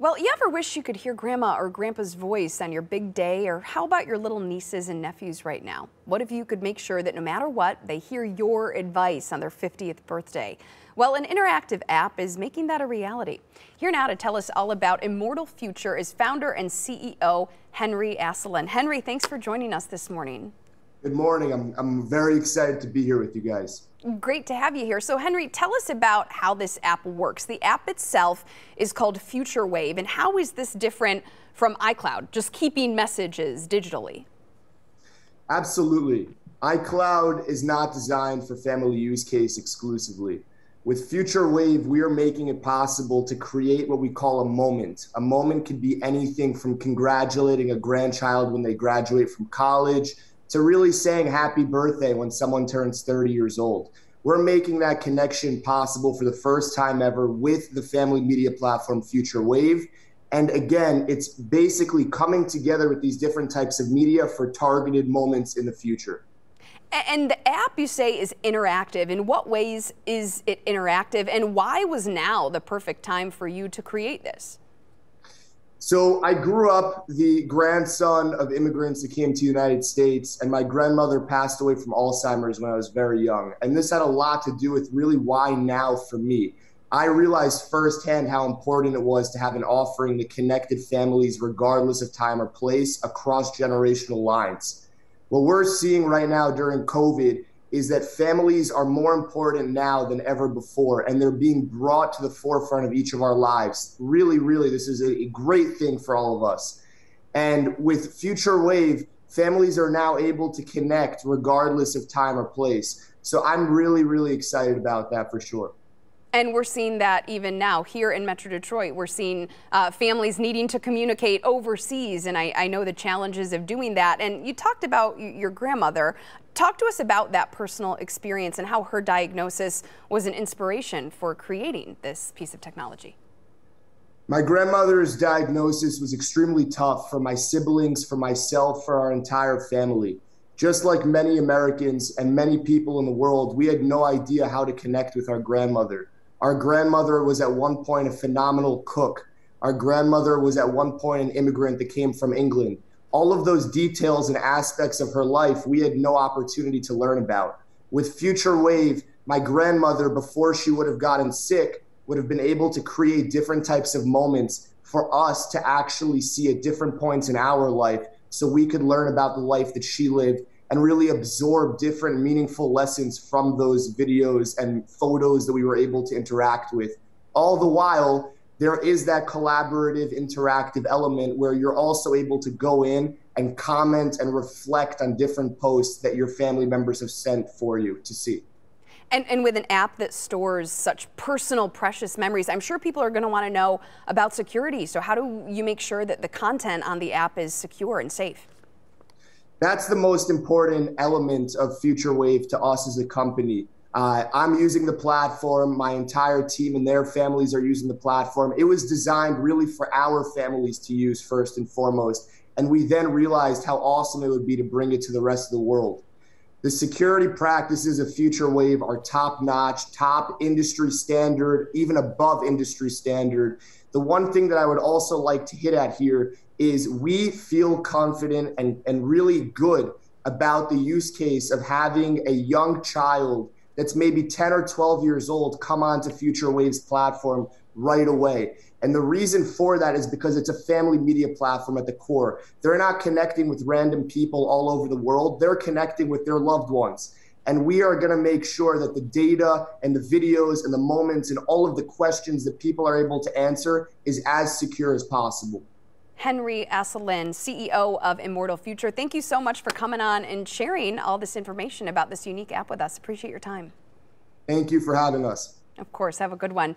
Well, you ever wish you could hear Grandma or Grandpa's voice on your big day? Or how about your little nieces and nephews right now? What if you could make sure that no matter what, they hear your advice on their 50th birthday? Well, an interactive app is making that a reality. Here now to tell us all about ImmortalFuture is founder and CEO Henry Asselin. Henry, thanks for joining us this morning. Good morning. I'm very excited to be here with you guys. Great to have you here. So Henry, tell us about how this app works. The app itself is called FutureWave, and how is this different from iCloud, just keeping messages digitally? Absolutely. iCloud is not designed for family use case exclusively. With FutureWave, we are making it possible to create what we call a moment. A moment can be anything from congratulating a grandchild when they graduate from college to really saying happy birthday when someone turns 30 years old. We're making that connection possible for the first time ever with the family media platform FutureWave. And again, it's basically coming together with these different types of media for targeted moments in the future. And the app, you say, is interactive. In what ways is it interactive, and why was now the perfect time for you to create this? So I grew up the grandson of immigrants that came to the United States, and my grandmother passed away from Alzheimer's when I was very young. And this had a lot to do with really why now for me. I realized firsthand how important it was to have an offering that connected families regardless of time or place across generational lines. What we're seeing right now during COVID is that families are more important now than ever before, and they're being brought to the forefront of each of our lives. Really, this is a great thing for all of us. And with FutureWave, families are now able to connect regardless of time or place. So I'm really excited about that for sure. And we're seeing that even now here in Metro Detroit. We're seeing families needing to communicate overseas, and I know the challenges of doing that. And you talked about your grandmother. Talk to us about that personal experience and how her diagnosis was an inspiration for creating this piece of technology. My grandmother's diagnosis was extremely tough for my siblings, for myself, for our entire family. Just like many Americans and many people in the world, we had no idea how to connect with our grandmother. Our grandmother was at one point a phenomenal cook. Our grandmother was at one point an immigrant that came from England. All of those details and aspects of her life, we had no opportunity to learn about. With FutureWave, my grandmother, before she would have gotten sick, would have been able to create different types of moments for us to actually see at different points in our life so we could learn about the life that she lived and really absorb different meaningful lessons from those videos and photos that we were able to interact with. All the while, there is that collaborative, interactive element where you're also able to go in and comment and reflect on different posts that your family members have sent for you to see. And with an app that stores such personal, precious memories, I'm sure people are going to want to know about security. So how do you make sure that the content on the app is secure and safe? That's the most important element of FutureWave to us as a company. I'm using the platform. My entire team and their families are using the platform. It was designed really for our families to use first and foremost. And we then realized how awesome it would be to bring it to the rest of the world. The security practices of FutureWave are top-notch, top industry standard, even above industry standard. The one thing that I would also like to hit at here is we feel confident and really good about the use case of having a young child that's maybe 10 or 12 years old come onto FutureWave's platform right away. And the reason for that is because it's a family media platform at the core. They're not connecting with random people all over the world. They're connecting with their loved ones. And we are going to make sure that the data and the videos and the moments and all of the questions that people are able to answer is as secure as possible. Henry Asselin, CEO of ImmortalFuture, thank you so much for coming on and sharing all this information about this unique app with us. Appreciate your time. Thank you for having us. Of course. Have a good one.